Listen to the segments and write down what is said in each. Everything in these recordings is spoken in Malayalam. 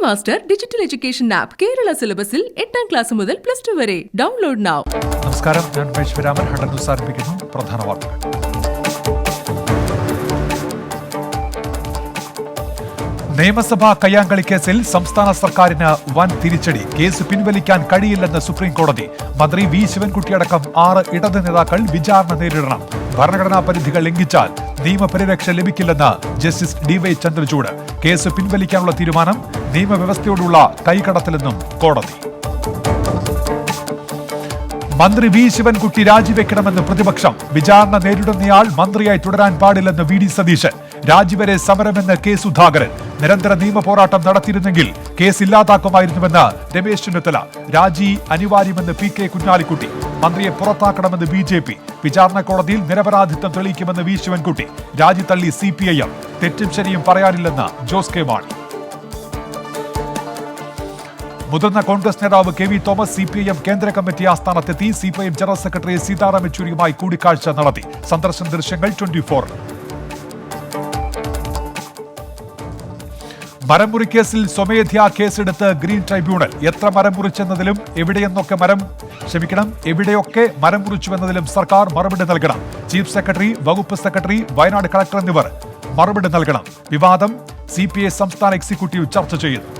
Master digital education app Kerala സിലബസിൽ 8ാം ക്ലാസ് മുതൽ +2 വരെ. Download now. നമസ്കാരം, ഞാൻ മേശ്വരാമൻ. ഹണ്ടൻ ന്യൂസ് ആരംഭിക്കുന്നു. പ്രധാന വാർത്തകൾ. നിയമസഭാ കയ്യാങ്കളി കേസിൽ സംസ്ഥാന സർക്കാരിന് വൻ തിരിച്ചടി. കേസ് പിൻവലിക്കാൻ കഴിയില്ലെന്ന് സുപ്രീം കോടതി. മന്ത്രി വി ശിവൻകുട്ടിയടക്കം 6 ഇടത് നേതാക്കൾ വിചാരണ നേരിടണം. ഭരണഘടനാ പരിധികൾ ലംഘിച്ചാൽ നിയമപരിരക്ഷ ലഭിക്കില്ലെന്ന് ജസ്റ്റിസ് DY ചന്ദ്രചൂഡ്. കേസ് പിൻവലിക്കാനുള്ള തീരുമാനം നിയമവ്യവസ്ഥയോടുള്ള കൈകടത്തലെന്നും കോടതി. മന്ത്രി വി ശിവൻകുട്ടി രാജിവെക്കണമെന്ന് പ്രതിപക്ഷം. വിചാരണ നേരിടുന്നയാൾ മന്ത്രിയായി തുടരാൻ പാടില്ലെന്ന് VD സതീശൻ. രാജിവരെ സമരമെന്ന് K സുധാകരൻ. നിരന്തര നിയമ പോരാട്ടം നടത്തിയിരുന്നെങ്കിൽ കേസ് ഇല്ലാതാക്കുമായിരുന്നുവെന്ന് രമേശ് ചെന്നിത്തല. രാജി അനിവാര്യമെന്ന് PK കുഞ്ഞാലിക്കുട്ടി. മന്ത്രിയെ പുറത്താക്കണമെന്ന് BJP. വിചാരണ കോടതിയിൽ നിരപരാധിത്വം തെളിയിക്കുമെന്ന് വി ശിവൻകുട്ടി. രാജി തള്ളി CPIM. തെറ്റും ശരിയും പറയാനില്ലെന്ന് ജോസ് കെ മാണി. മുതിർന്ന കോൺഗ്രസ് നേതാവ് KV തോമസ് CPIM കേന്ദ്ര കമ്മിറ്റി ആസ്ഥാനത്തെത്തി. CPIM ജനറൽ സെക്രട്ടറി സീതാറാം യെച്ചൂരിയുമായി കൂടിക്കാഴ്ച നടത്തി. സന്ദർശന ദൃശ്യങ്ങൾ 24. മരംമുറി കേസിൽ സ്വമേധ്യാ കേസെടുത്ത് ഗ്രീൻ ട്രൈബ്യൂണൽ. എത്ര മരം മുറിച്ചെന്നതിലും എവിടെയൊക്കെ മരം മുറിച്ചുവെന്നതിലും സർക്കാർ മറുപടി നൽകണം. ചീഫ് സെക്രട്ടറി, വകുപ്പ് സെക്രട്ടറി, വയനാട് കളക്ടർ എന്നിവർ മറുപടി നൽകണം. വിവാദം CPI സംസ്ഥാന എക്സിക്യൂട്ടീവ് ചർച്ച ചെയ്യുന്നു.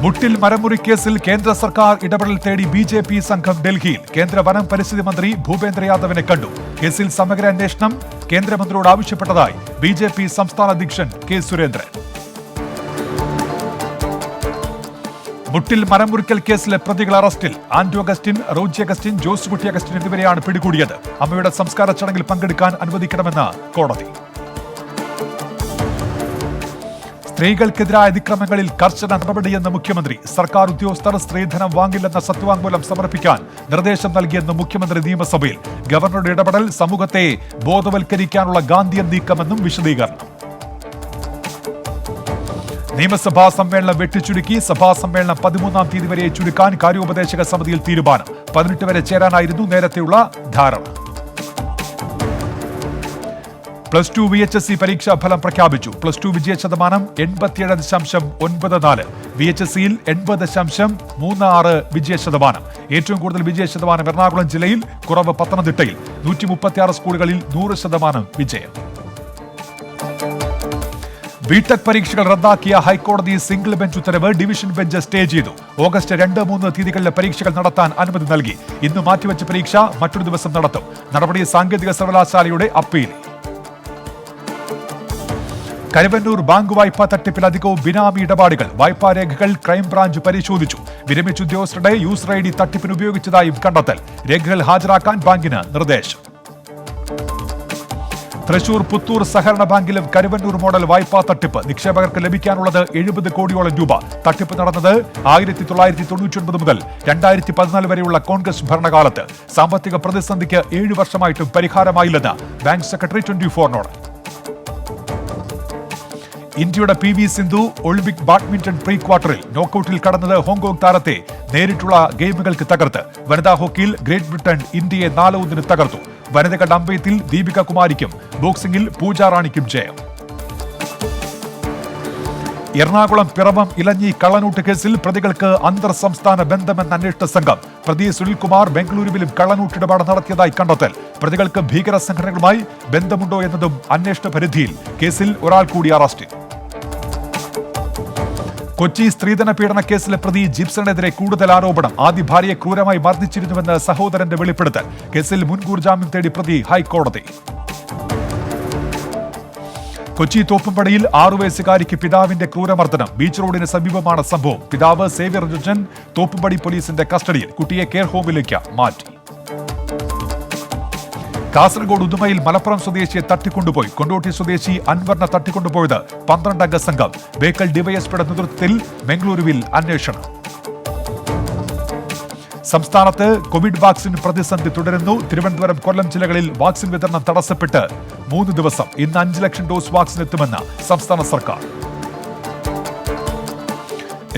മുട്ടിൽ മരമുറി കേസിൽ കേന്ദ്ര സർക്കാർ ഇടപെടൽ തേടി BJP സംഘം ഡൽഹിയിൽ. കേന്ദ്ര വനം പരിസ്ഥിതി മന്ത്രി ഭൂപേന്ദ്ര യാദവിനെ കണ്ടു. കേസിൽ സമഗ്ര അന്വേഷണം കേന്ദ്രമന്ത്രിയോട് ആവശ്യപ്പെട്ടതായി BJP സംസ്ഥാന അധ്യക്ഷൻ K സുരേന്ദ്രൻ. മുട്ടിൽ മരമുറിക്കൽ കേസിലെ പ്രതികൾ അറസ്റ്റിൽ. Anto Augustine, Roji Augustine, Josekutty Augustine എന്നിവരെയാണ് പിടികൂടിയത്. അമ്മയുടെ സംസ്കാര ചടങ്ങിൽ പങ്കെടുക്കാൻ അനുവദിക്കണമെന്ന് കോടതി. സ്ത്രീകൾക്കെതിരായ അതിക്രമങ്ങളിൽ കർശന നടപടിയെന്ന് മുഖ്യമന്ത്രി. സർക്കാർ ഉദ്യോഗസ്ഥർ സ്ത്രീധനം വാങ്ങില്ലെന്ന സത്യവാങ്മൂലം സമർപ്പിക്കാൻ നിർദ്ദേശം നൽകിയെന്ന് മുഖ്യമന്ത്രി നിയമസഭയിൽ. ഗവർണറുടെ ഇടപെടൽ സമൂഹത്തെ ബോധവൽക്കരിക്കാനുള്ള ഗാന്ധിയൻ നീക്കമെന്നും വിശദീകരണം. നിയമസഭാ സമ്മേളനം വെട്ടിച്ചുരുക്കി. സഭാ സമ്മേളനം 13-ാം തീയതി വരെ ചുരുക്കാൻ കാര്യോപദേശക സമിതിയിൽ തീരുമാനം. 18 വരെ ചേരാനായിരുന്നു നേരത്തെയുള്ള ധാരണ. +2 VHSC പരീക്ഷാ ഫലം പ്രഖ്യാപിച്ചു. +2 വിജയ ശതമാനം 87.94. VHSCയിൽ 80.36 വിജയ ശതമാനം. ഏറ്റവും കൂടുതൽ വിജയ ശതമാനം എറണാകുളം ജില്ലയിൽ, കുറവ് പത്തനംതിട്ടയിൽ. 136 സ്കൂളുകളിൽ 100% വിജയം. ബിടെക് പരീക്ഷകൾ റദ്ദാക്കിയ ഹൈക്കോടതി സിംഗിൾ ബെഞ്ച് ഉത്തരവ് ഡിവിഷൻ ബെഞ്ച് സ്റ്റേ ചെയ്തു. ഓഗസ്റ്റ് 2-3 തീയതികളിലെ പരീക്ഷകൾ നടത്താൻ അനുമതി നൽകി. ഇന്ന് മാറ്റിവെച്ച പരീക്ഷ മറ്റൊരു ദിവസം നടത്തും. നടപടി സാങ്കേതിക സർവകലാശാലയുടെ അപ്പീൽ. കരുവന്നൂർ ബാങ്ക് വായ്പാ തട്ടിപ്പിൽ അധികവും ബിനാമി ഇടപാടുകൾ. വായ്പാ രേഖകൾ ക്രൈംബ്രാഞ്ച് പരിശോധിച്ചു. വിരമിച്ച ഉദ്യോഗസ്ഥരുടെ യൂസർ ID തട്ടിപ്പിന് ഉപയോഗിച്ചതായും കണ്ടെത്തൽ. രേഖകൾ ഹാജരാക്കാൻ ബാങ്കിന് നിർദ്ദേശം. തൃശൂർ പുത്തൂർ സഹകരണ ബാങ്കിലും കരുവന്നൂർ മോഡൽ വായ്പാ തട്ടിപ്പ്. നിക്ഷേപകർക്ക് ലഭിക്കാനുള്ളത് 70 കോടിയോളം രൂപ. തട്ടിപ്പ് നടന്നത് 1999 മുതൽ 2014 വരെയുള്ള കോൺഗ്രസ് ഭരണകാലത്ത്. സാമ്പത്തിക പ്രതിസന്ധിക്ക് 7 വർഷമായിട്ടും പരിഹാരമായില്ലെന്ന് ബാങ്ക് സെക്രട്ടറി 24നോട്. ഇന്ത്യയുടെ PV Sindhu Olympic badminton pre ക്വാർട്ടറിൽ. നോക്കൌട്ടിൽ കടന്നത് ഹോങ്കോങ് താരത്തെ നേരിട്ടുള്ള ഗെയിമുകൾക്ക് തകർത്ത്. വനിതാ ഹോക്കിയിൽ ഗ്രേറ്റ് ബ്രിട്ടൻ ഇന്ത്യയെ 4-1 തകർത്തു. വനിതകളുടെ അമ്പയത്തിൽ ദീപിക കുമാരിക്കും ബോക്സിംഗിൽ പൂജ റാണിക്കും ജയം. എറണാകുളം പിറവം ഇലഞ്ഞി കള്ളനോട്ട് കേസിൽ പ്രതികൾക്ക് അന്തർ സംസ്ഥാന ബന്ധമെന്ന അന്വേഷണ സംഘം. പ്രതി സുനിൽകുമാർ ബംഗളൂരുവിലും കള്ളനോട്ട് ഇടപാട് നടത്തിയതായി കണ്ടെത്തൽ. പ്രതികൾക്ക് ഭീകര സംഘടനകളുമായി ബന്ധമുണ്ടോ എന്നതും അന്വേഷണ പരിധിയിൽ. കേസിൽ ഒരാൾ കൂടി അറസ്റ്റിൽ. കൊച്ചി സ്ത്രീധന പീഡന കേസിലെ പ്രതി ജിബ്സണെതിരെ കൂടുതൽ ആരോപണം. ആദ്യ ഭാര്യയെ ക്രൂരമായി മർദ്ദിച്ചിരുന്നുവെന്ന് സഹോദരന്റെ വെളിപ്പെടുത്തൽ. കേസിൽ മുൻകൂർ ജാമ്യം തേടി പ്രതി ഹൈക്കോടതി. കൊച്ചി തോപ്പുംപടിയിൽ 6 വയസ്സുകാരിക്ക് പിതാവിന്റെ ക്രൂരമർദ്ദനം. ബീച്ച് റോഡിന് സമീപമാണ് സംഭവം. പിതാവ് സേവ്യർ ജോർജൻ തോപ്പുംപടി പോലീസിന്റെ കസ്റ്റഡിയിൽ. കുട്ടിയെ കെയർ ഹോമിലേക്ക് മാറ്റി. കാസർഗോഡ് ഉദുമയിൽ മലപ്പുറം സ്വദേശിയെ തട്ടിക്കൊണ്ടുപോയി. കൊണ്ടോട്ടി സ്വദേശി അൻവറിനെ തട്ടിക്കൊണ്ടുപോയത് 12 അംഗ സംഘം. ബേക്കൽ ഡിവൈഎസ്പിയുടെ നേതൃത്വത്തിൽ ബംഗളൂരുവിൽ അന്വേഷണം. സംസ്ഥാനത്ത് കോവിഡ് വാക്സിൻ പ്രതിസന്ധി തുടരുന്നു. തിരുവനന്തപുരം, കൊല്ലം ജില്ലകളിൽ വാക്സിൻ വിതരണം തടസ്സപ്പെട്ട് 3 ദിവസം. ഇന്ന് 5 ലക്ഷം ഡോസ് വാക്സിൻ എത്തുമെന്ന് സംസ്ഥാന സർക്കാർ.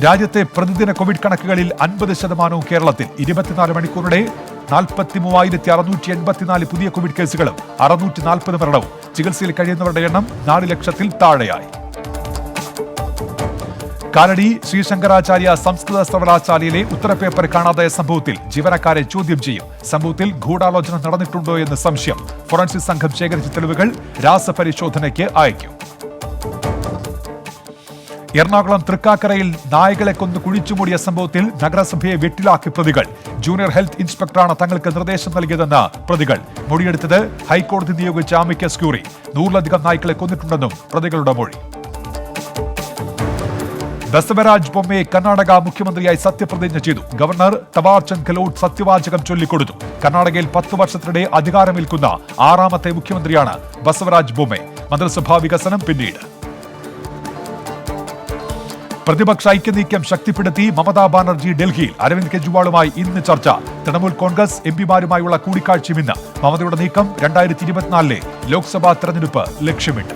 രാജ്യത്തെ പ്രതിദിന കോവിഡ് കണക്കുകളിൽ 50% കേരളത്തിൽ. 24 മണിക്കൂറുടെ 43,684 പുതിയ കോവിഡ് കേസുകളും 640 മരണവും. ചികിത്സയിൽ കഴിയുന്നവരുടെ എണ്ണം 4 ലക്ഷത്തിൽ താഴെയായി. കാലടി ശ്രീശങ്കരാചാര്യ സംസ്കൃത സർവകലാശാലയിലെ ഉത്തരപേപ്പർ കാണാതായ സംഭവത്തിൽ ജീവനക്കാരെ ചോദ്യം ചെയ്യും. സംഭവത്തിൽ ഗൂഢാലോചന നടന്നിട്ടുണ്ടോ എന്ന് സംശയം. ഫോറൻസിക് സംഘം ശേഖരിച്ച തെളിവുകൾ രാസപരിശോധനയ്ക്ക് അയക്കും. എറണാകുളം തൃക്കാക്കരയിൽ നായകളെ കൊന്ന് കുഴിച്ചുമൂടിയ സംഭവത്തിൽ നഗരസഭയെ വെട്ടിലാക്കി പ്രതികൾ. ജൂനിയർ ഹെൽത്ത് ഇൻസ്പെക്ടറാണ് തങ്ങൾക്ക് നിർദ്ദേശം നൽകിയതെന്ന് പ്രതികൾ. മൊഴിയെടുത്തത് ഹൈക്കോടതി നിയോഗിച്ച അമിക്കസ് ക്യൂറി. 100-ലധികം നായ്ക്കളെ കൊന്നിട്ടുണ്ടെന്നും പ്രതികളുടെ മൊഴി. ബസവരാജ് ബൊമ്മയെ കർണാടക മുഖ്യമന്ത്രിയായി സത്യപ്രതിജ്ഞ ചെയ്തു. ഗവർണർ തവാർചന്ദ് ഗെഹ്ലോട്ട് സത്യവാചകം ചൊല്ലിക്കൊടുത്തു. കർണാടകയിൽ 10 വർഷത്തിനിടെ അധികാരമേൽക്കുന്ന 6ാമത്തെ മുഖ്യമന്ത്രിയാണ് ബസവരാജ് ബൊമ്മെ. മന്ത്രിസഭാ വികസനം പിന്നീട്. പ്രതിപക്ഷ ഐക്യനീക്കം ശക്തിപ്പെടുത്തി മമതാ ബാനർജി ഡൽഹിയിൽ. അരവിന്ദ് കെജ്രിവാളുമായി ഇന്ന് ചർച്ച. തൃണമൂൽ കോൺഗ്രസ് എംപിമാരുമായുള്ള കൂടിക്കാഴ്ചയും ഇന്ന്. മമതയുടെ നീക്കം 2024 ലോക്സഭാ തെരഞ്ഞെടുപ്പ് ലക്ഷ്യമിട്ട്.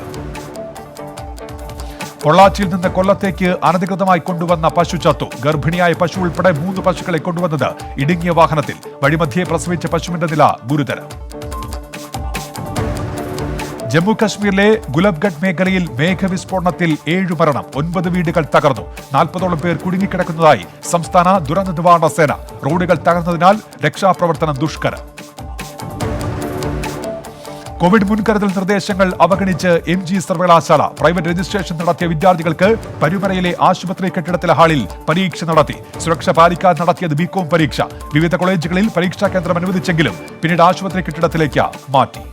പൊള്ളാച്ചിയിൽ നിന്ന് കൊല്ലത്തേക്ക് അനധികൃതമായി കൊണ്ടുവന്ന പശു ചത്തു. ഗർഭിണിയായ പശു ഉൾപ്പെടെ 3 പശുക്കളെ കൊണ്ടുവന്നത് ഇടുങ്ങിയ വാഹനത്തിൽ. വഴിമധ്യേ പ്രസവിച്ച പശുവിന്റെ നില ഗുരുതരം. ജമ്മു കശ്മീരിലെ ഗുലബ്ഗഡ് മേഖലയിൽ മേഘവിസ്ഫോടനത്തിൽ 7 മരണം, 9 വീടുകൾ തകർന്നു. 40ഓളം പേർ കുടുങ്ങിക്കിടക്കുന്നതായി സംസ്ഥാന ദുരന്ത നിവാരണ സേന. റോഡുകൾ തകർന്നതിനാൽ രക്ഷാപ്രവർത്തനം ദുഷ്കരം. കോവിഡ് മുൻകരുതൽ നിർദ്ദേശങ്ങൾ അവഗണിച്ച് MG സർവകലാശാല. പ്രൈവറ്റ് രജിസ്ട്രേഷൻ നടത്തിയ വിദ്യാർത്ഥികൾക്ക് പരുമലയിലെ ആശുപത്രി കെട്ടിടത്തിലെ ഹാളിൽ പരീക്ഷ നടത്തി. സുരക്ഷ പാലിക്കാതെ നടത്തിയത് ബികോം പരീക്ഷ. വിവിധ കോളേജുകളിൽ പരീക്ഷാ കേന്ദ്രം അനുവദിച്ചെങ്കിലും പിന്നീട് ആശുപത്രി കെട്ടിടത്തിലേക്ക് മാറ്റി.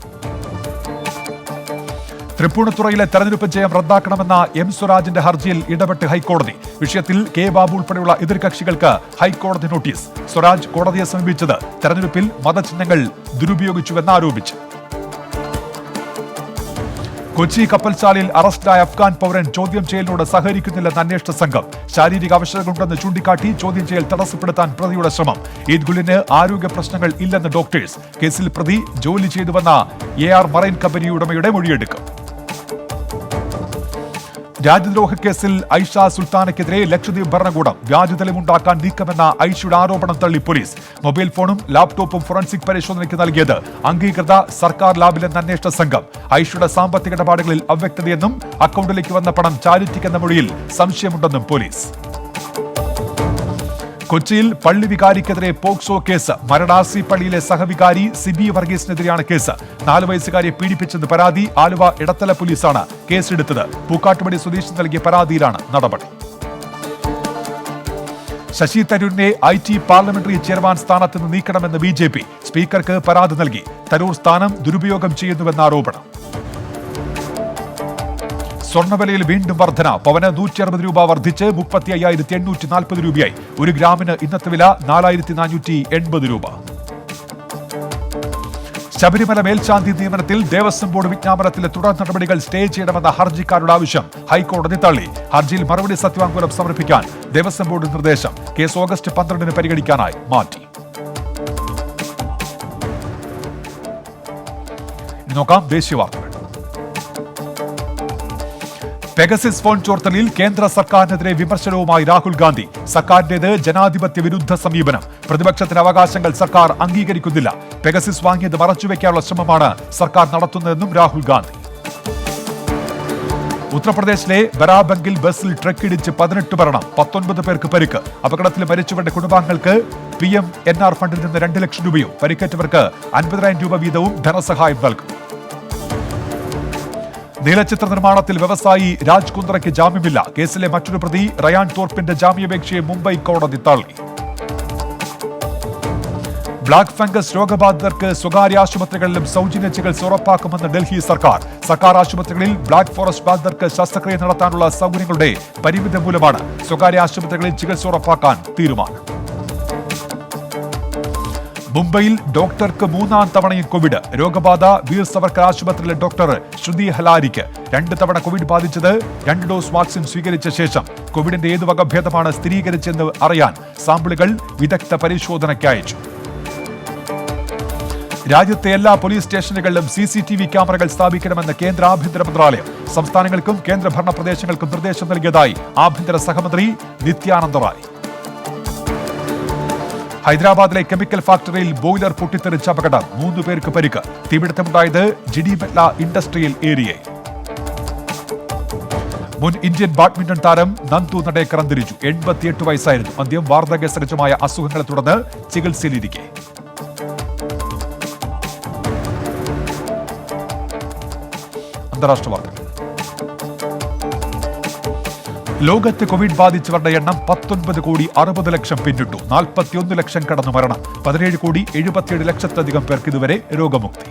തൃപ്പൂണിത്തുറയിലെ തെരഞ്ഞെടുപ്പ് ജയം റദ്ദാക്കണമെന്ന M സ്വരാജിന്റെ ഹർജിയിൽ ഇടപെട്ട് ഹൈക്കോടതി. വിഷയത്തിൽ K ബാബു ഉൾപ്പെടെയുള്ള എതിർകക്ഷികൾക്ക് ഹൈക്കോടതി നോട്ടീസ്. സ്വരാജ് കോടതിയെ സമീപിച്ചത് തെരഞ്ഞെടുപ്പിൽ മതചിഹ്നങ്ങൾ ദുരുപയോഗിച്ചുവെന്നാരോപിച്ച്. കൊച്ചി കപ്പൽശാലയിൽ അറസ്റ്റിലായ അഫ്ഗാൻ പൗരൻ ചോദ്യം ചെയ്യലിനോട് സഹകരിക്കുന്നില്ലെന്ന് അന്വേഷണ സംഘം. ശാരീരിക അവശതകളുണ്ടെന്ന് ചൂണ്ടിക്കാട്ടി ചോദ്യം ചെയ്യൽ തടസ്സപ്പെടുത്താൻ പ്രതിയുടെ ശ്രമം. ഈദ് ഗുലിന് ആരോഗ്യ പ്രശ്നങ്ങൾ ഇല്ലെന്ന് ഡോക്ടേഴ്സ്. കേസിൽ പ്രതി ജോലി ചെയ്തുവന്ന AR മറൈൻ കമ്പനി ഉടമയുടെ മൊഴിയെടുക്കും. രാജ്യദ്രോഹ കേസിൽ ഐഷ സുൽത്താനയ്ക്കെതിരെ ലക്ഷദ്വീപ് ഭരണകൂടം വ്യാജ തെളിവുണ്ടാക്കാൻ നീക്കമെന്ന ഐഷയുടെ ആരോപണം തള്ളി പോലീസ്. മൊബൈൽ ഫോണും ലാപ്ടോപ്പും ഫോറൻസിക് പരിശോധനയ്ക്ക് നൽകിയത് അംഗീകൃത സർക്കാർ ലാബിലെന്ന അന്വേഷണ സംഘം. ഐഷയുടെ സാമ്പത്തിക ഇടപാടുകളിൽ അവ്യക്തതയെന്നും അക്കൗണ്ടിലേക്ക് വന്ന പണം ചാരിറ്റിക്കെന്ന മൊഴിയിൽ സംശയമുണ്ടെന്നും പോലീസ്. കൊച്ചിയിൽ പള്ളി വികാരിക്കെതിരെ പോക്സോ കേസ്. മരണാസി പള്ളിയിലെ സഹവികാരി സിബി വർഗീസിനെതിരെയാണ് കേസ്. 4 വയസ്സുകാരിയെ പീഡിപ്പിച്ചെന്ന് പരാതി. ആലുവ ഇടത്തല പോലീസാണ് കേസെടുത്തത്. പൂക്കാട്ടുപടി സ്വദേശി നൽകിയ പരാതിയിലാണ് നടപടി. ശശി തരൂരിനെ IT പാർലമെന്ററി ചെയർമാൻ സ്ഥാനത്ത് നിന്ന് നീക്കണമെന്ന് BJP. സ്പീക്കർക്ക് പരാതി നൽകി. തരൂർ സ്ഥാനം ദുരുപയോഗം ചെയ്യുന്നുവെന്ന ആരോപണം. സ്വർണ്ണവിലയിൽ വീണ്ടും വർധന. പവന് 160 രൂപ വർദ്ധിച്ച് 35,840 രൂപയായി. 1 ഗ്രാമിന് ഇന്നത്തെ വില 4,480 രൂപ. ശബരിമല മേൽശാന്തി നിയമനത്തിൽ ദേവസ്വം ബോർഡ് വിജ്ഞാപനത്തിലെ തുടർ നടപടികൾ സ്റ്റേ ചെയ്യണമെന്ന ഹർജിക്കാരുടെ ആവശ്യം ഹൈക്കോടതി തള്ളി. ഹർജിയിൽ മറുപടി സത്യവാങ്മൂലം സമർപ്പിക്കാൻ ദേവസ്വം ബോർഡ് നിർദ്ദേശം. കേസ് ഓഗസ്റ്റ് 12-ന് പരിഗണിക്കാനായി മാറ്റി. ഇനി നോക്കാം ദേശീയ വാർത്തകൾ. പെഗസിസ് ഫോൺ ചോർത്തലിൽ കേന്ദ്ര സർക്കാരിനെതിരെ വിമർശനവുമായി രാഹുൽ ഗാന്ധി. സർക്കാരിന്റേത് ജനാധിപത്യ വിരുദ്ധ സമീപനം. പ്രതിപക്ഷത്തിന്റെ അവകാശങ്ങൾ സർക്കാർ അംഗീകരിക്കുന്നില്ല. പെഗസിസ് വാങ്ങിയത് മറച്ചുവെക്കാനുള്ള ശ്രമമാണ് സർക്കാർ നടത്തുന്നതെന്നും രാഹുൽ ഗാന്ധി. ഉത്തർപ്രദേശിലെ ബരാബങ്കിൽ ബസ്സിൽ ട്രക്കിടിച്ച് 18 മരണം, 19 പേർക്ക് പരിക്ക്. അപകടത്തിൽ മരിച്ചവരുടെ കുടുംബാംഗങ്ങൾക്ക് PMNR ഫണ്ടിൽ നിന്ന് 2 ലക്ഷം രൂപയും പരിക്കേറ്റവർക്ക് 50,000 രൂപ വീതവും ധനസഹായം നൽകും. നീലച്ചിത്ര നിർമ്മാണത്തിൽ വ്യവസായി രാജ് കുന്ദ്രയ്ക്ക് ജാമ്യമില്ല. കേസിലെ മറ്റൊരു പ്രതി റയാൻ തോർപ്പിന്റെ ജാമ്യാപേക്ഷയെ മുംബൈ കോടതി തള്ളി. ബ്ലാക്ക് ഫംഗസ് രോഗബാധിതർക്ക് സ്വകാര്യ ആശുപത്രികളിലും സൗജന്യ ചികിത്സ ഉറപ്പാക്കുമെന്ന് ഡൽഹി സർക്കാർ. സർക്കാർ ആശുപത്രികളിൽ ബ്ലാക്ക് ഫോറസ്റ്റ് ബാധിതർക്ക് ശസ്ത്രക്രിയ നടത്താനുള്ള സൗകര്യങ്ങളുടെ പരിമിതി മൂലമാണ് സ്വകാര്യ ആശുപത്രികളിൽ ചികിത്സ ഉറപ്പാക്കാൻ തീരുമാനം. മുംബൈയിൽ ഡോക്ടർക്ക് 3ാം തവണയും കോവിഡ്. രോഗബാധ. വീർ സവർക്കർ ആശുപത്രിയിലെ ഡോക്ടർ ശ്രുതി ഹലാരിക്ക് 2 തവണ കോവിഡ് ബാധിച്ചത്. 2 ഡോസ് വാക്സിൻ സ്വീകരിച്ച ശേഷം കോവിഡിന്റെ ഏതു വകഭേദമാണ് സ്ഥിരീകരിച്ചെന്ന് അറിയാൻ സാമ്പിളുകൾ വിദഗ്ധ പരിശോധനയ്ക്ക് അയച്ചു. രാജ്യത്തെ എല്ലാ പോലീസ് സ്റ്റേഷനുകളിലും CCTV ക്യാമറകൾ സ്ഥാപിക്കണമെന്ന് കേന്ദ്ര ആഭ്യന്തര മന്ത്രാലയം. സംസ്ഥാനങ്ങൾക്കും കേന്ദ്രഭരണ പ്രദേശങ്ങൾക്കും നിർദ്ദേശം നൽകിയതായി ആഭ്യന്തര സഹമന്ത്രി നിത്യാനന്ദ റായ്. ഹൈദരാബാദിലെ കെമിക്കൽ ഫാക്ടറിയിൽ ബോയിലർ പൊട്ടിത്തെറിച്ച അപകടം 3 പേർക്ക് പരിക്ക്. തീപിടുത്തമുണ്ടായത് ജിഡിമെറ്റ്ല ഇൻഡസ്ട്രിയൽ ഏരിയയിൽ. മുൻ ഇന്ത്യൻ ബാഡ്മിന്റൺ താരം നന്ദു നടേക്കർ അന്തരിച്ചു. 88 വയസ്സായിരുന്നു. അന്ത്യം വാർദ്ധക്യസഹജമായ അസുഖങ്ങളെ തുടർന്ന് ചികിത്സയിലിരിക്കെ. അന്താരാഷ്ട്ര വാർത്തകൾ. ലോകത്ത് കോവിഡ് ബാധിച്ചവരുടെ എണ്ണം 19,60,00,000 പിന്നിട്ടു. 41 ലക്ഷം കടന്നു മരണം. 17,77,00,000 പേർക്ക് ഇതുവരെ രോഗമുക്തി.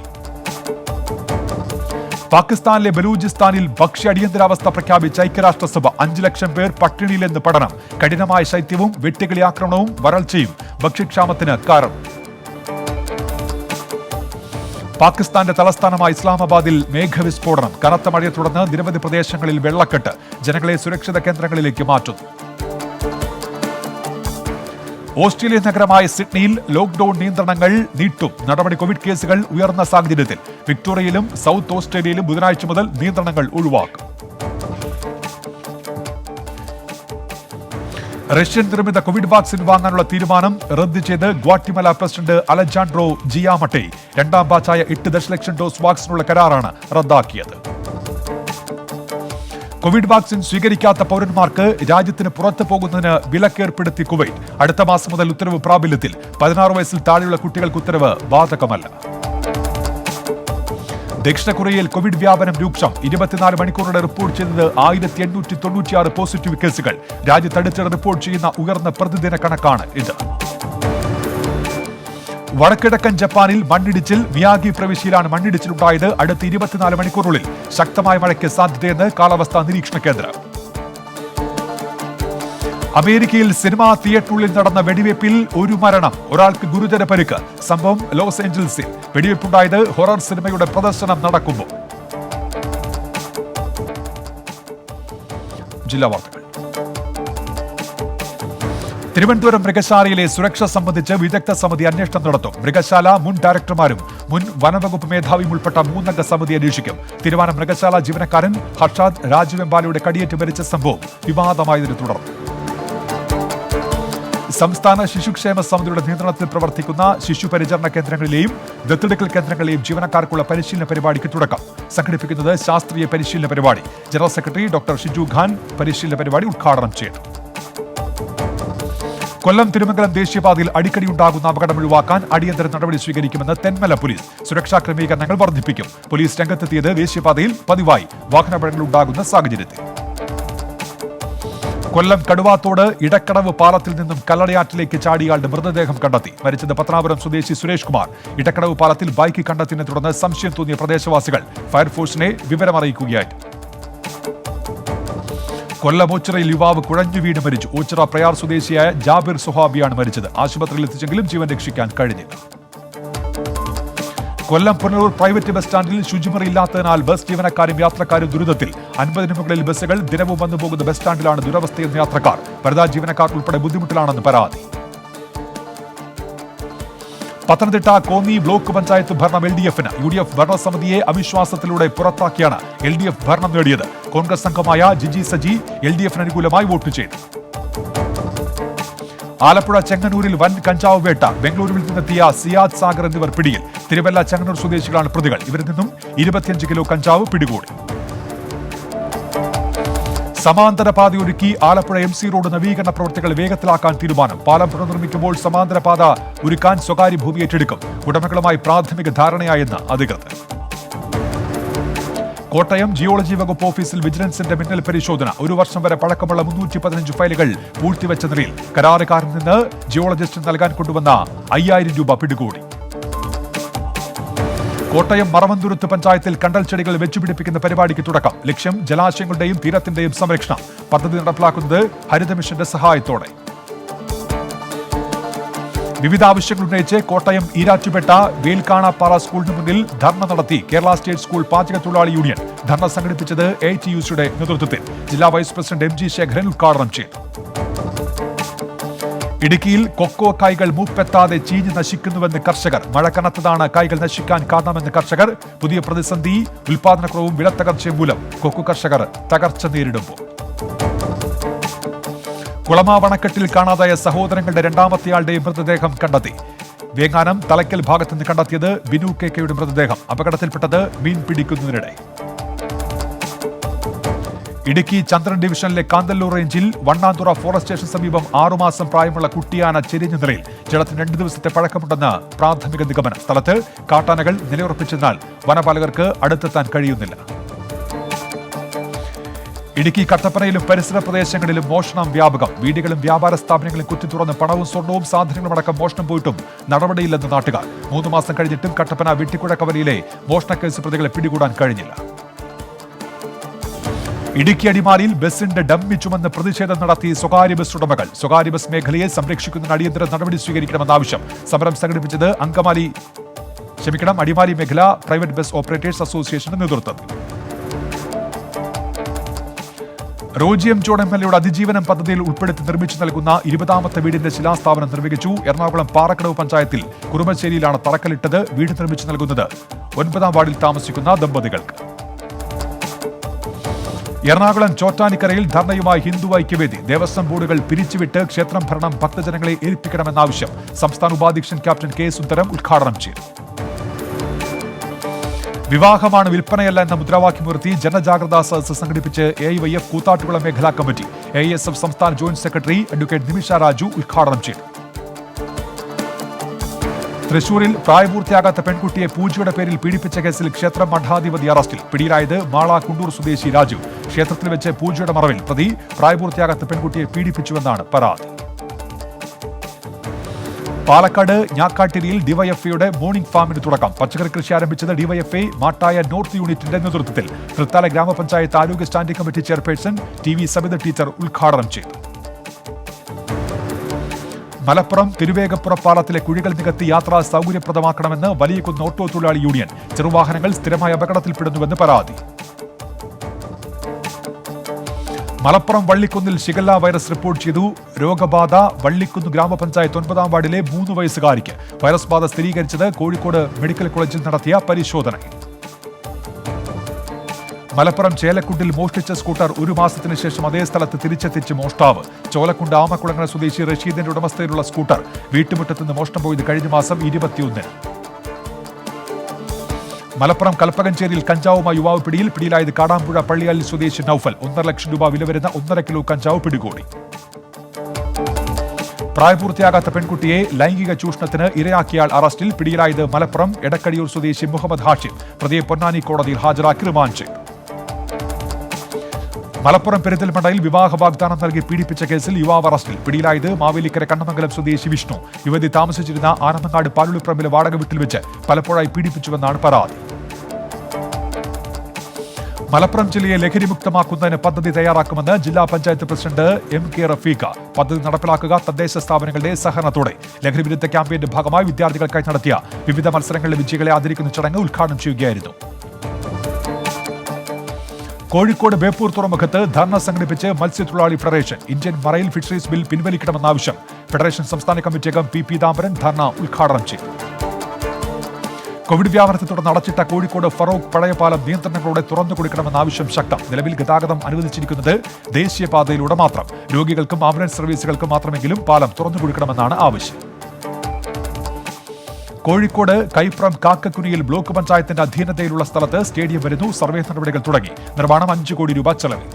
പാകിസ്ഥാനിലെ ബലൂചിസ്ഥാനിൽ ഭക്ഷ്യ അടിയന്തരാവസ്ഥ പ്രഖ്യാപിച്ച ഐക്യരാഷ്ട്രസഭ. 5 ലക്ഷം പേർ പട്ടിണിയിലെന്ന് പഠനം. കഠിനമായ ശൈത്യവും വെട്ടുകിളി ആക്രമണവും വരൾച്ചയും ഭക്ഷ്യക്ഷാമത്തിന് കാരണം. പാകിസ്ഥാന്റെ തലസ്ഥാനമായ ഇസ്ലാമാബാദിൽ മേഘവിസ്ഫോടനം. കനത്ത മഴയെ തുടർന്ന് നിരവധി പ്രദേശങ്ങളിൽ വെള്ളക്കെട്ട്. ജനങ്ങളെ സുരക്ഷിത കേന്ദ്രങ്ങളിലേക്ക് മാറ്റുന്നു. ഓസ്ട്രേലിയൻ നഗരമായ സിഡ്നിയിൽ ലോക്ഡൌൺ നിയന്ത്രണങ്ങൾ നീട്ടും. നടപടി കോവിഡ് കേസുകൾ ഉയർന്ന സാഹചര്യത്തിൽ. വിക്ടോറിയയിലും സൗത്ത് ഓസ്ട്രേലിയയിലും ബുധനാഴ്ച മുതൽ നിയന്ത്രണങ്ങൾ ഒഴിവാക്കും. റഷ്യൻ നിർമ്മിത കോവിഡ് വാക്സിൻ വാങ്ങാനുള്ള തീരുമാനം റദ്ദ് ചെയ്ത് ഗ്വാട്ടിമല പ്രസിഡന്റ് അലജാൻഡ്രോ ജിയാമട്ടെ. 2ാം ബാച്ചായ 8 ദശലക്ഷം ഡോസ് വാക്സിനുള്ള കരാറാണ് റദ്ദാക്കിയത്. കോവിഡ് വാക്സിൻ സ്വീകരിക്കാത്ത പൗരന്മാർക്ക് രാജ്യത്തിന് പുറത്തു പോകുന്നതിന് വിലക്കേർപ്പെടുത്തി കുവൈറ്റ്. അടുത്ത മാസം മുതൽ ഉത്തരവ് പ്രാബല്യത്തിൽ. 16 വയസ്സിൽ താഴെയുള്ള കുട്ടികൾക്ക് ഉത്തരവ് ബാധകമല്ല. ദക്ഷിണ കൊറിയയിൽ കോവിഡ് വ്യാപനം രൂക്ഷം. 24 മണിക്കൂറിടെ റിപ്പോർട്ട് ചെയ്തത് 1896 പോസിറ്റീവ് കേസുകൾ. രാജ്യത്ത് അടുത്തിടെ റിപ്പോർട്ട് ചെയ്യുന്ന ഉയർന്ന പ്രതിദിന കണക്കാണ് ഇത്. വടക്കിഴക്കൻ ജപ്പാനിൽ മണ്ണിടിച്ചിൽ. മിയാഗി പ്രവിശ്യയിലാണ് മണ്ണിടിച്ചിലുണ്ടായത്. അടുത്ത 24 മണിക്കൂറിനുള്ളിൽ ശക്തമായ മഴയ്ക്ക് സാധ്യതയെന്ന് കാലാവസ്ഥാ നിരീക്ഷണ കേന്ദ്രം. അമേരിക്കയിൽ സിനിമാ തിയേറ്ററിനുള്ളിൽ നടന്ന വെടിവയ്പിൽ 1 മരണം. ഒരാൾക്ക് ഗുരുതര പരിക്ക്. സംഭവം ലോസ് ഏഞ്ചൽസിൽ. വെടിവയ്പുണ്ടായത് ഹൊറർ സിനിമയുടെ പ്രദർശനം നടക്കുമ്പോൾ. ജില്ലാ വാർത്തകൾ. തിരുവനന്തപുരം മൃഗശാലയിലെ സുരക്ഷ സംബന്ധിച്ച് വിദഗ്ധ സമിതി അന്വേഷണം നടത്തും. മൃഗശാല മുൻ ഡയറക്ടർമാരും മുൻ വനംവകുപ്പ് മേധാവിയും ഉൾപ്പെട്ട 3 അംഗ സമിതി അന്വേഷിക്കും. തിരുവനന്തപുരം മൃഗശാല ജീവനക്കാരൻ ഹർഷാദ് രാജവെമ്പാലയുടെ കടിയേറ്റ് മരിച്ച സംഭവം വിവാദമായതിനെ തുടർന്ന് സംസ്ഥാന ശിശുക്ഷേമ സമിതിയുടെ നിയന്ത്രണത്തിൽ പ്രവർത്തിക്കുന്ന ശിശു പരിചരണ കേന്ദ്രങ്ങളിലെയും ദത്തെടുക്കൽ കേന്ദ്രങ്ങളിലെയും ജീവനക്കാർക്കുള്ള പരിശീലന പരിപാടിക്ക് തുടക്കം. സംഘടിപ്പിക്കുന്നത് ശാസ്ത്രീയ പരിശീലന പരിപാടി. General secretary doctor Shiju Khan പരിശീലന പരിപാടി ഉദ്ഘാടനം ചെയ്തു. കൊല്ലം തിരുമംഗലം ദേശീയപാതയിൽ അടിക്കടി ഉണ്ടാകുന്ന അപകടം ഒഴിവാക്കാൻ അടിയന്തര നടപടി സ്വീകരിക്കുമെന്ന് തെന്മല പോലീസ്. സുരക്ഷാ ക്രമീകരണങ്ങൾ വർദ്ധിപ്പിക്കും. പോലീസ് രംഗത്തെത്തിയത് ദേശീയപാതയിൽ പതിവായി വാഹനാപകടങ്ങൾ ഉണ്ടാകുന്ന സാഹചര്യത്തിൽ. കൊല്ലം കടുവാത്തോട് ഇടക്കടവ് പാലത്തിൽ നിന്നും കല്ലടയാറ്റിലേക്ക് ചാടിയാളുടെ മൃതദേഹം കണ്ടെത്തി. മരിച്ചത് പത്തനാപുരം സ്വദേശി സുരേഷ് കുമാർ. ഇടക്കടവ് പാലത്തിൽ ബൈക്ക് കണ്ടെത്തിയതിനെ തുടർന്ന് സംശയം തോന്നിയ പ്രദേശവാസികൾ ഫയർഫോഴ്സിനെ വിവരമറിയിക്കുകയായിരുന്നു. കൊല്ലം ഓച്ചിറയിൽ യുവാവ് കുഴഞ്ഞു വീണ് മരിച്ചു. ഓച്ചിറ പ്രയാർ സ്വദേശിയായ ജാബിർ സുഹാബിയാണ് മരിച്ചത്. ആശുപത്രിയിൽ എത്തിച്ചെങ്കിലും ജീവൻ രക്ഷിക്കാൻ കഴിഞ്ഞില്ല. കൊല്ലം പുനലൂർ പ്രൈവറ്റ് ബസ് സ്റ്റാൻഡിൽ ശുചിമുറിയില്ലാത്തതിനാൽ ബസ് ജീവനക്കാരും യാത്രക്കാരും ദുരിതത്തിൽ. 50-ന് മുകളിൽ ബസ്സുകൾ ദിനവും വന്നു പോകുന്ന ബസ് സ്റ്റാൻഡിലാണ് ദുരവസ്ഥയെന്ന് യാത്രക്കാർ. വനിതാ ജീവനക്കാർ ഉൾപ്പെടെ ബുദ്ധിമുട്ടിലാണെന്ന് പരാതി. പത്തനംതിട്ട കോന്നി ബ്ലോക്ക് പഞ്ചായത്ത് ഭരണം LDF-ന്. UDF ഭരണസമിതിയെ അവിശ്വാസത്തിലൂടെ പുറത്താക്കിയാണ് LDF ഭരണം നേടിയത്. കോൺഗ്രസ് അംഗമായ ജിജി സജി LDF-ന് അനുകൂലമായി വോട്ട് ചെയ്തു. ആലപ്പുഴ ചെങ്ങന്നൂരിൽ വൻ കഞ്ചാവ് വേട്ട. ബംഗളൂരുവിൽ നിന്നെത്തിയ സിയാദ് സാഗർ എന്നിവർ പിടിയിൽ. തിരുവല്ല ചെങ്ങന്നൂർ സ്വദേശികളാണ് പ്രതികൾ. ഇവരിൽ നിന്നും 25 കിലോ കഞ്ചാവ് പിടികൂടി. സമാന്തര പാതയൊരുക്കി ആലപ്പുഴ MC റോഡ് നവീകരണ പ്രവൃത്തികൾ വേഗത്തിലാക്കാൻ തീരുമാനം. പാലം പുനർനിർമ്മിക്കുമ്പോൾ സമാന്തര പാത ഒരുക്കാൻ സ്വകാര്യ ഭൂമി ഏറ്റെടുക്കും. ഉടമകളുമായി പ്രാഥമിക ധാരണയായെന്ന് അധികൃതർ. കോട്ടയം ജിയോളജി വകുപ്പ് ഓഫീസിൽ വിജിലൻസിന്റെ മിന്നൽ പരിശോധന. 1 വർഷം വരെ പഴക്കമുള്ള 315 ഫയലുകൾ പൂഴ്ത്തിവെച്ച നിലയിൽ. കരാറുകാരിൽ നിന്ന് ജിയോളജിസ്റ്റിന് നൽകാൻ കൊണ്ടുവന്ന 5000 രൂപ പിടികൂടി. കോട്ടയം മറവന്തുരുത്ത് പഞ്ചായത്തിൽ കണ്ടൽ ചെടികൾ വെച്ചുപിടിപ്പിക്കുന്ന പരിപാടിക്ക് തുടക്കം. ലക്ഷ്യം ജലാശയങ്ങളുടെയും തീരത്തിന്റെയും സംരക്ഷണം. പദ്ധതി നടപ്പിലാക്കുന്നത് ഹരിത മിഷന്റെ സഹായത്തോടെ. വിവിധ ആവശ്യങ്ങൾ ഉന്നയിച്ച് കോട്ടയം ഈരാറ്റുപേട്ട വേൽക്കാണാപ്പാറ സ്കൂളിന് മുന്നിൽ ധർണ നടത്തി കേരള സ്റ്റേറ്റ് സ്കൂൾ പാചകത്തൊഴിലാളി യൂണിയൻ. ധർണ സംഘടിപ്പിച്ചത് AITUCയുടെ നേതൃത്വത്തിൽ. ജില്ലാ വൈസ് പ്രസിഡന്റ് MG ശേഖരൻ ഉദ്ഘാടനം ചെയ്തു. ഇടുക്കിയിൽ കൊക്കോ കായ്കൾ മൂപ്പെത്താതെ ചീഞ്ഞ് നശിക്കുന്നുവെന്ന് കർഷകർ. മഴ കനത്തതാണ് കായ്കൾ നശിക്കാൻ കാരണമെന്ന് കർഷകർ. പുതിയ പ്രതിസന്ധി ഉൽപാദനക്കുറവും വിലത്തകർച്ചയും മൂലം കൊക്കോ കർഷകർ തകർച്ച നേരിടുമ്പോൾ. കുളമാവണക്കെട്ടിൽ കാണാതായ സഹോദരങ്ങളുടെ രണ്ടാമത്തെയാളുടെ മൃതദേഹം കണ്ടെത്തി. വേങ്ങാനം തലയ്ക്കൽ ഭാഗത്തുനിന്ന് കണ്ടെത്തിയത് ബിനു കെയുടെ മൃതദേഹം. അപകടത്തിൽപ്പെട്ടത് മീൻ പിടിക്കുന്നതിനിടെ. ഇടുക്കി ചന്ദ്രൻ ഡിവിഷനിലെ കാന്തല്ലൂർ റേഞ്ചിൽ വണ്ണാന്തുറ ഫോറസ്റ്റ് സ്റ്റേഷൻ സമീപം 6 മാസം പ്രായമുള്ള കുട്ടിയാന ചെരിഞ്ഞ നിലയിൽ. ജഡത്തിന് 2 ദിവസത്തെ പഴക്കമുണ്ടെന്ന് പ്രാഥമിക നിഗമനം. സ്ഥലത്ത് കാട്ടാനകൾ നിലയുറപ്പിച്ചതിനാൽ വനപാലകർക്ക് അടുത്തെത്താൻ കഴിയുന്നില്ല. ഇടുക്കി കട്ടപ്പനയിലും പരിസര പ്രദേശങ്ങളിലും മോഷണം വ്യാപകം. വീടുകളും വ്യാപാര സ്ഥാപനങ്ങളും കുത്തിത്തുറന്ന് പണവും സ്വർണവും സാധനങ്ങളും അടക്കം മോഷണം പോയിട്ടും നടപടിയില്ലെന്ന് നാട്ടുകാർ. 3 മാസം കഴിഞ്ഞിട്ടും കട്ടപ്പന വെട്ടിക്കുഴ കവലയിലെ മോഷണക്കേസ് പ്രതികളെ പിടികൂടാൻ കഴിഞ്ഞില്ല. ഇടുക്കി അടിമാലിയിൽ ബസിന്റെ ഡമ്മി ചുമന്ന് പ്രതിഷേധം നടത്തി സ്വകാര്യ ബസ് ഉടമകൾ. സ്വകാര്യ ബസ് മേഖലയെ സംരക്ഷിക്കുന്നതിന് അടിയന്തര നടപടി സ്വീകരിക്കണമെന്ന ആവശ്യം. സമരം സംഘടിപ്പിച്ചത് അടിമാലി മേഖല പ്രൈവറ്റ് ബസ് ഓപ്പറേറ്റേഴ്സ് അസോസിയേഷന്റെ നേതൃത്വത്തിൽ. റോജി എം ജോൺ MLAയുടെ അതിജീവനം പദ്ധതിയിൽ ഉൾപ്പെടുത്തി നിർമ്മിച്ചു നൽകുന്ന 20ാമത്തെ വീടിന്റെ ശിലാസ്ഥാപനം നിർവഹിച്ചു. എറണാകുളം പാറക്കടവ് പഞ്ചായത്തിൽ കുറുമശ്ശേരിയിലാണ് തറക്കല്ലിട്ടത്. വീട് നിർമ്മിച്ചു നൽകുന്നത് 9ാം വാർഡിൽ താമസിക്കുന്ന ദമ്പതികൾക്ക്. എറണാകുളം ചോറ്റാനിക്കരയിൽ ധർണയുമായി ഹിന്ദു ഐക്യവേദി. ദേവസ്വം ബോർഡുകൾ പിരിച്ചുവിട്ട് ക്ഷേത്രം ഭരണം ഭക്തജനങ്ങളെ ഏൽപ്പിക്കണമെന്നാവശ്യം. സംസ്ഥാന ഉപാധ്യക്ഷൻ ക്യാപ്റ്റൻ കെ സുന്ദരം ഉദ്ഘാടനം ചെയ്തു. വിവാഹമാണ് വിൽപ്പനയല്ല എന്ന മുദ്രാവാക്യമുയർത്തി ജനജാഗ്രതാ സദസ്സ് സംഘടിപ്പിച്ച് AIYF കൂത്താട്ടുകുളം മേഖലാ കമ്മിറ്റി. AISF സംസ്ഥാന ജോയിന്റ് സെക്രട്ടറി അഡ്വക്കേറ്റ് നിമിഷ രാജു ഉദ്ഘാടനം ചെയ്തു. തൃശൂരിൽ പ്രായപൂർത്തിയാകാത്ത പെൺകുട്ടിയെ പൂജയുടെ പേരിൽ പീഡിപ്പിച്ച കേസിൽ ക്ഷേത്ര മഠാധിപതി അറസ്റ്റിൽ. പിടിയിലായത് മാള കുണ്ടൂർ സ്വദേശി രാജു. ക്ഷേത്രത്തിൽ വെച്ച് പൂജയുടെ മറവിൽ പ്രതി പ്രായപൂർത്തിയാകാത്ത പെൺകുട്ടിയെ പീഡിപ്പിച്ചുവെന്നാണ് പരാതി. പാലക്കാട് ഞാക്കാട്ടിരിയിൽ ഡിവൈഎഫ്ഐയുടെ മോർണിംഗ് ഫാമിന് തുടക്കം. പച്ചക്കറി കൃഷി ആരംഭിച്ചത് ഡിവൈഎഫ്ഐ മാട്ടായ നോർത്ത് യൂണിറ്റിന്റെ നേതൃത്വത്തിൽ. തൃത്താല ഗ്രാമപഞ്ചായത്ത് ആരോഗ്യ standing committee chairperson TV Sabitha teacher ഉദ്ഘാടനം ചെയ്തു. മലപ്പുറം തിരുവേഗപ്പുറ പാലത്തിലെ കുഴികൾ നികത്തി യാത്രാ സൗകര്യപ്രദമാക്കണമെന്ന് വലിയകുന്ന് ഓട്ടോ തൊഴിലാളി യൂണിയൻ. ചെറുവാഹനങ്ങൾ സ്ഥിരമായി അപകടത്തിൽപ്പെടുന്നുവെന്ന് പരാതി. മലപ്പുറം വള്ളിക്കുന്നിൽ ഷിഗല്ല വൈറസ് റിപ്പോർട്ട് ചെയ്തു. രോഗബാധ വള്ളിക്കുന്ന് ഗ്രാമപഞ്ചായത്ത് 9ാം വാർഡിലെ 3 വയസ്സുകാരിക്ക്. വൈറസ് ബാധ സ്ഥിരീകരിച്ചത് കോഴിക്കോട് മെഡിക്കൽ കോളേജിൽ നടത്തിയ പരിശോധനയിൽ. മലപ്പുറം ചേലക്കുണ്ടിൽ മോഷ്ടിച്ച സ്കൂട്ടർ 1 മാസത്തിന് ശേഷം അതേ സ്ഥലത്ത് തിരിച്ചെത്തിച്ച് മോഷ്ടാവ്. ചോലക്കുണ്ട് ആമക്കുളങ്ങര സ്വദേശി റഷീദിന്റെ ഉടമസ്ഥയിലുള്ള സ്കൂട്ടർ വീട്ടുമുറ്റത്തുനിന്ന് മോഷണം പോയത് കഴിഞ്ഞ മാസം 21-ന്. മലപ്പുറം കൽപ്പകഞ്ചേരിയിൽ കഞ്ചാവുമായി യുവാവ് പിടിയിൽ. പിടിയിലായത് കാടാമ്പുഴ പള്ളിയാലിൽ സ്വദേശി നൌഫൽ. 1.5 ലക്ഷം രൂപ വില വരുന്ന 1.5 കിലോ കഞ്ചാവ് പിടികൂടി. പ്രായപൂർത്തിയാകാത്ത പെൺകുട്ടിയെ ലൈംഗിക ചൂഷണത്തിന് ഇരയാക്കിയാൽ അറസ്റ്റിൽ. പിടിയിലായത് മലപ്പുറം എടക്കടിയൂർ സ്വദേശി മുഹമ്മദ് ഹാഷിം. പ്രതിയെ പൊന്നാനി കോടതിയിൽ ഹാജരാക്കി റിമാൻഡ് ചെയ്തു. മലപ്പുറം പെരിന്തൽമണ്ണയിൽ വിവാഹ വാഗ്ദാനം നൽകി പീഡിപ്പിച്ച കേസിൽ യുവാവ് അറസ്റ്റിൽ. പിടിയിലായത് മാവേലിക്കര കണ്ണമംഗലം സ്വദേശി വിഷ്ണു. യുവതി താമസിച്ചിരുന്ന ആനമങ്ങാട് പാലുളിപ്പറമ്പിലെ വാടക വീട്ടിൽ വെച്ച് പലപ്പോഴായി പീഡിപ്പിച്ചുവെന്നാണ് പരാതി. മലപ്പുറം ജില്ലയെ ലഹരിമുക്തമാക്കുന്നതിന് പദ്ധതി തയ്യാറാക്കുമെന്ന് ജില്ലാ പഞ്ചായത്ത് പ്രസിഡന്റ് MK റഫീഖ. പദ്ധതി നടപ്പിലാക്കുക തദ്ദേശ സ്ഥാപനങ്ങളുടെ സഹകരണത്തോടെ. ലഹരിവിരുദ്ധ ക്യാമ്പയിന്റെ ഭാഗമായി വിദ്യാർത്ഥികൾക്കായി നടത്തിയ വിവിധ മത്സരങ്ങളിലെ വിജയികളെ ആദരിക്കുന്ന ചടങ്ങ് ഉദ്ഘാടനം ചെയ്യുകയായിരുന്നു. കോഴിക്കോട് ബേപ്പൂർ തുറമുഖത്ത് ധർണ സംഘടിപ്പിച്ച് മത്സ്യത്തൊഴിലാളി federation. Indian marine fisheries bill പിൻവലിക്കണമെന്ന ആവശ്യം. ഫെഡറേഷൻ സംസ്ഥാന കമ്മിറ്റി അംഗം P പീതാംബരൻ ധർണ ഉദ്ഘാടനം ചെയ്തു. കോവിഡ് വ്യാപനത്തെ തുടർന്ന് അടച്ചിട്ട കോഴിക്കോട് ഫറോക്ക് പഴയപാലം നിയന്ത്രണങ്ങളോടെ തുറന്നു കൊടുക്കണമെന്ന ആവശ്യം ശക്തം. നിലവിൽ ഗതാഗതം അനുവദിച്ചിരിക്കുന്നത് ദേശീയപാതയിലൂടെ മാത്രം. രോഗികൾക്കും ആംബുലൻസ് സർവീസുകൾക്കും മാത്രമെങ്കിലും പാലം തുറന്നു കൊടുക്കണമെന്നാണ് ആവശ്യം. കോഴിക്കോട് കൈപ്രം കാക്കക്കുനിയിൽ ബ്ലോക്ക് പഞ്ചായത്തിന്റെ അധീനതയിലുള്ള സ്ഥലത്ത് സ്റ്റേഡിയം വരുന്നു. സർവേ നടപടികൾ തുടങ്ങി. നിർമ്മാണം 5 കോടി രൂപ ചെലവിൽ.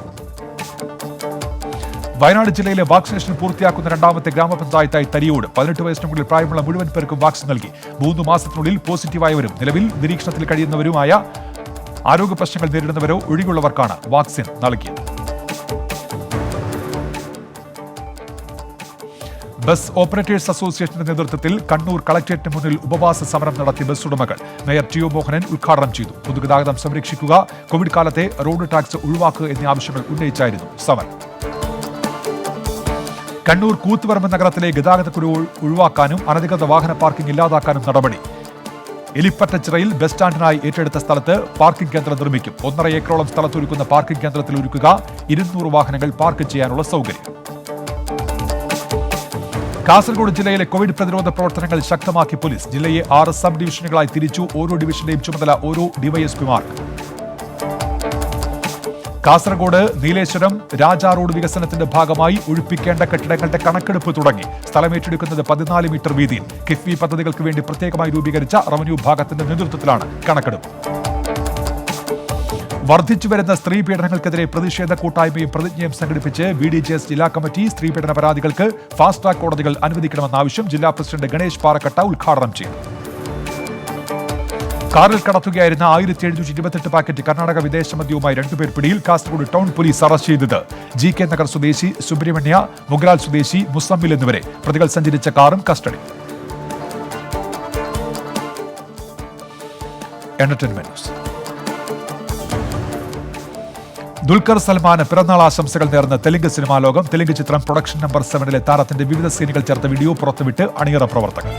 വയനാട് ജില്ലയിലെ വാക്സിനേഷൻ പൂർത്തിയാക്കുന്ന 2ാമത്തെ ഗ്രാമപഞ്ചായത്തായി തരിയോട്. 18 വയസ്സിന് മുകളിൽ പ്രായമുള്ള മുഴുവൻ പേർക്കും വാക്സിൻ നൽകി. 3 മാസത്തിനുള്ളിൽ പോസിറ്റീവായവരും നിലവിൽ നിരീക്ഷണത്തിൽ കഴിയുന്നവരുമായ ആരോഗ്യ പ്രശ്നങ്ങൾ നേരിടുന്നവരോ ഒഴികെയുള്ളവർക്കാണ് വാക്സിൻ നൽകിയത്. ബസ് ഓപ്പറേറ്റേഴ്സ് അസോസിയേഷന്റെ നേതൃത്വത്തിൽ കണ്ണൂർ കളക്ടറേറ്റിന് മുന്നിൽ ഉപവാസ സമരം നടത്തിയ ബസ് ഉടമകൾ. മേയർ TO മോഹനൻ ഉദ്ഘാടനം ചെയ്തു. പൊതുഗതാഗതം സംരക്ഷിക്കുക, കോവിഡ് കാലത്തെ റോഡ് ടാക്സ് ഒഴിവാക്കുക എന്നീ ആവശ്യങ്ങൾ ഉന്നയിച്ചായിരുന്നു സമരം. കണ്ണൂർ കൂത്തുപറമ്പ് നഗരത്തിലെ ഗതാഗതക്കുരു ഒഴിവാക്കാനും അനധികൃത വാഹന പാർക്കിംഗ് ഇല്ലാതാക്കാനും നടപടി. എലിപ്പറ്റച്ചിറയിൽ ബസ് സ്റ്റാൻഡിനായി ഏറ്റെടുത്ത സ്ഥലത്ത് പാർക്കിംഗ് കേന്ദ്രം നിർമ്മിക്കും. 1.5 ഏക്കറോളം സ്ഥലത്തൊരുക്കുന്ന പാർക്കിംഗ് കേന്ദ്രത്തിൽ ഒരുക്കുക 200 വാഹനങ്ങൾ പാർക്ക് ചെയ്യാനുള്ള സൗകര്യം. കാസർഗോഡ് ജില്ലയിലെ കോവിഡ് പ്രതിരോധ പ്രവർത്തനങ്ങൾ ശക്തമാക്കി പോലീസ്. ജില്ലയെ 6 സബ് ഡിവിഷനുകളായി തിരിച്ചു. ഓരോ ഡിവിഷന്റെയും ചുമതല ഓരോ ഡിവൈഎസ്പിമാർക്ക്. കാസർഗോഡ് നീലേശ്വരം രാജാ റോഡ് വികസനത്തിന്റെ ഭാഗമായി ഒഴിപ്പിക്കേണ്ട കെട്ടിടങ്ങളുടെ കണക്കെടുപ്പ് തുടങ്ങി. സ്ഥലമേറ്റെടുക്കുന്നത് 14 മീറ്റർ വീതിയിൽ. കിഫ്ബി പദ്ധതികൾക്ക് വേണ്ടി പ്രത്യേകമായി രൂപീകരിച്ച റവന്യൂ വിഭാഗത്തിന്റെ നേതൃത്വത്തിലാണ് കണക്കെടുപ്പ്. വർദ്ധിച്ചുവരുന്ന സ്ത്രീ പീഡനങ്ങൾക്കെതിരെ പ്രതിഷേധ കൂട്ടായ്മയും പ്രതിജ്ഞയും സംഘടിപ്പിച്ച് BDJS ജില്ലാ കമ്മിറ്റി. സ്ത്രീ പീഡന പരാതികൾക്ക് ഫാസ്റ്റ് ട്രാക്ക് കോടതികൾ അനുവദിക്കണമെന്ന ആവശ്യം ജില്ലാ പ്രസിഡന്റ് ഗണേഷ് പാറക്കട്ട ഉദ്ഘാടനം ചെയ്തു. കാറിൽ കടത്തുകയായിരുന്ന 1728 പാക്കറ്റ് കർണാടക വിദേശ മദ്യവുമായി 2 പേർ പിടിയിൽ. കാസർഗോഡ് ടൗൺ പോലീസ് അറസ്റ്റ് ചെയ്തത് GK നഗർ സ്വദേശി സുബ്രഹ്മണ്യ, മുഗ്രാൽ സ്വദേശി മുസമ്മിൽ എന്നിവരെ. പ്രതികൾ സഞ്ചരിച്ച കാറും കസ്റ്റഡി. Entertainment news. ദുൽഖർ സൽമാന് പിറന്നാൾ ആശംസകൾ നേർന്ന തെലുങ്ക് സിനിമാ ലോകം. തെലുങ്ക് ചിത്രം പ്രൊഡക്ഷൻ നമ്പർ 7 താരത്തിന്റെ വിവിധ സീനുകൾ ചേർത്ത വീഡിയോ പുറത്തുവിട്ട് അണിയറ പ്രവർത്തകർ.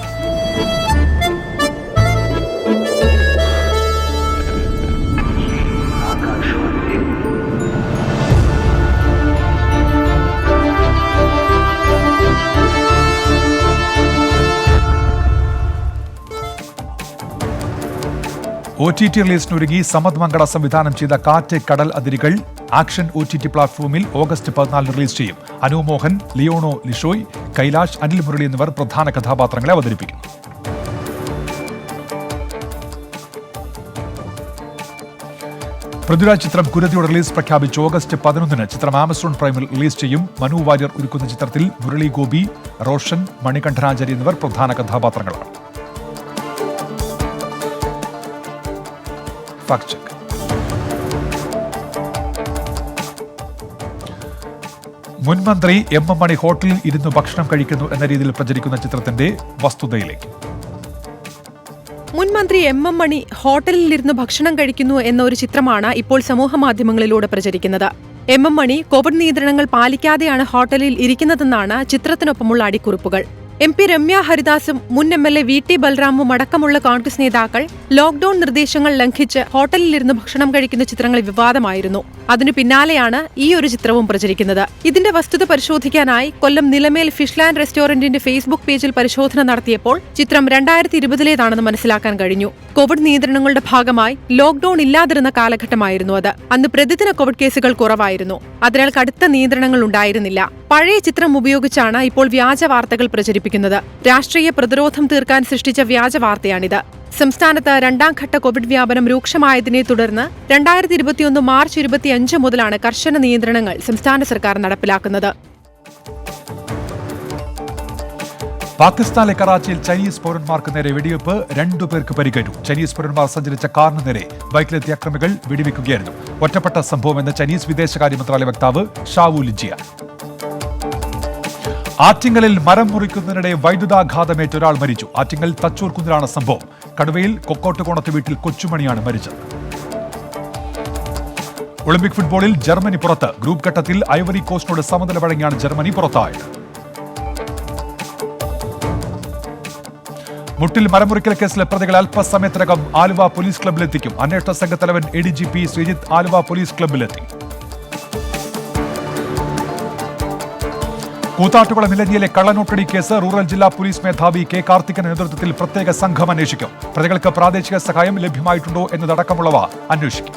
OTT റിലീസിനൊരുങ്ങി സമദ് മങ്കട സംവിധാനം ചെയ്ത കാറ്റ് കടൽ അതിരുകൾ ആക്ഷൻ OTT പ്ലാറ്റ്ഫോമിൽ ഓഗസ്റ്റ് 14 റിലീസ് ചെയ്യും. അനു മോഹൻ, ലിയോണോ ലിഷോയ്, കൈലാഷ്, അനിൽ മുരളി എന്നിവർ പ്രധാന കഥാപാത്രങ്ങളെ അവതരിപ്പിക്കും. പൃഥ്വിരാജ് ചിത്രം കുരുതിയുടെ റിലീസ് പ്രഖ്യാപിച്ച് ഓഗസ്റ്റ് 11 ചിത്രം ആമസോൺ പ്രൈമിൽ റിലീസ് ചെയ്യും. മനു വാര്യർ ഒരുക്കുന്ന ചിത്രത്തിൽ മുരളി ഗോപി, റോഷൻ, മണികണ്ഠനാചാരി എന്നിവർ പ്രധാന കഥാപാത്രങ്ങളാണ്. Fact check. മുൻമന്ത്രി MM മണി ഹോട്ടലിൽ ഇരുന്ന് ഭക്ഷണം കഴിക്കുന്നു എന്ന രീതിയിൽ പ്രചരിക്കുന്ന ചിത്രത്തിന്റെ വസ്തുതയിലേക്ക്. മുൻമന്ത്രി MM മണി ഹോട്ടലിലിരുന്ന് ഭക്ഷണം കഴിക്കുന്നു എന്ന ഒരു ചിത്രമാണ് ഇപ്പോൾ സമൂഹമാധ്യമങ്ങളിലൂടെ പ്രചരിക്കുന്നത്. MM മണി കോവിഡ് നിയന്ത്രണങ്ങൾ പാലിക്കാതെയാണ് ഹോട്ടലിൽ ഇരിക്കുന്നതെന്നാണ് ചിത്രത്തിനൊപ്പമുള്ള അടിക്കുറിപ്പുകൾ. MP രമ്യ ഹരിദാസും മുൻ MLA VT ബൽറാമും അടക്കമുള്ള കോൺഗ്രസ് നേതാക്കൾ ലോക്ഡൌൺ നിർദ്ദേശങ്ങൾ ലംഘിച്ച് ഹോട്ടലിലിരുന്ന് ഭക്ഷണം കഴിക്കുന്ന ചിത്രങ്ങൾ വിവാദമായിരുന്നു. അതിനു പിന്നാലെയാണ് ഈ ഒരു ചിത്രവും പ്രചരിക്കുന്നത്. ഇതിന്റെ വസ്തുത പരിശോധിക്കാനായി കൊല്ലം നിലമേൽ ഫിഷ്ലാൻഡ് റെസ്റ്റോറന്റിന്റെ ഫേസ്ബുക്ക് പേജിൽ പരിശോധന നടത്തിയപ്പോൾ ചിത്രം 2020-ലേതാണെന്ന് മനസ്സിലാക്കാൻ കഴിഞ്ഞു. കോവിഡ് നിയന്ത്രണങ്ങളുടെ ഭാഗമായി ലോക്ഡൌൺ ഇല്ലാതിരുന്ന കാലഘട്ടമായിരുന്നു അത്. അന്ന് പ്രതിദിന കോവിഡ് കേസുകൾ കുറവായിരുന്നു. അതിനാൽ കടുത്ത നിയന്ത്രണങ്ങൾ ഉണ്ടായിരുന്നില്ല. പഴയ ചിത്രം ഉപയോഗിച്ചാണ് ഇപ്പോൾ വ്യാജ വാർത്തകൾ പ്രചരിപ്പിക്കുന്നത്. രാഷ്ട്രീയ പ്രതിരോധം തീർക്കാൻ സൃഷ്ടിച്ച വ്യാജ വാർത്തയാണിത്. സംസ്ഥാനത്ത് 2ാം ഘട്ട കോവിഡ് വ്യാപനം രൂക്ഷമായതിനെ തുടർന്ന് 2021 മാർച്ച് 25 മുതലാണ് കർശന നിയന്ത്രണങ്ങൾ സംസ്ഥാന സർക്കാർ നടപ്പിലാക്കുന്നത്. പാകിസ്ഥാനിലെ കറാച്ചിയിൽ ചൈനീസ് പൗരന്മാർക്ക് നേരെ വെടിവെപ്പ്. 2 പേർക്ക് പരിക്കേറ്റു. ചൈനീസ് പൗരന്മാർ സഞ്ചരിച്ച കാറിന് നേരെ ബൈക്കിലെത്തിയ അക്രമികൾ വെടിവെക്കുകയായിരുന്നു. ഒറ്റപ്പെട്ട സംഭവമെന്ന് ചൈനീസ് വിദേശകാര്യ മന്ത്രാലയ വക്താവ് ഷാവു ലിജിയ. ആറ്റിങ്ങലിൽ മരം മുറിക്കുന്നതിനിടെ വൈദ്യുതാഘാതമേറ്റ് ഒരാൾ മരിച്ചു. ആറ്റിങ്ങൽ തച്ചൂർക്കുന്നിലാണ് സംഭവം. കടുവയിൽ കൊക്കോട്ടുകോണത്ത് വീട്ടിൽ കൊച്ചുമണിയാണ് മരിച്ചത്. ഒളിമ്പിക് ഫുട്ബോളിൽ ജർമ്മനി പുറത്ത്. ഗ്രൂപ്പ് ഘട്ടത്തിൽ ഐവറി കോസ്റ്റിനോട് സമനില വഴങ്ങിയാണ് ജർമ്മനി പുറത്തായത്. മുട്ടിൽ മരമുറിക്കൽ കേസിലെ പ്രതികൾ അല്പസമയത്തിനകം ആലുവ പോലീസ് ക്ലബ്ബിലെത്തിക്കും. അന്വേഷണ സംഘത്തലവൻ ADGP ശ്രീജിത്ത് ആലുവ പോലീസ് ക്ലബ്ബിലെത്തി. കൂത്താട്ടുകുളം ഇലഞ്ഞിയിലെ കള്ളനോട്ടടി കേസ് റൂറൽ ജില്ലാ പോലീസ് മേധാവി K കാർത്തിക്കിന്റെ നേതൃത്വത്തിൽ പ്രത്യേക സംഘം അന്വേഷിക്കും. പ്രതികൾക്ക് പ്രാദേശിക സഹായം ലഭ്യമായിട്ടുണ്ടോ എന്നതടക്കമുള്ളവ അന്വേഷിക്കും.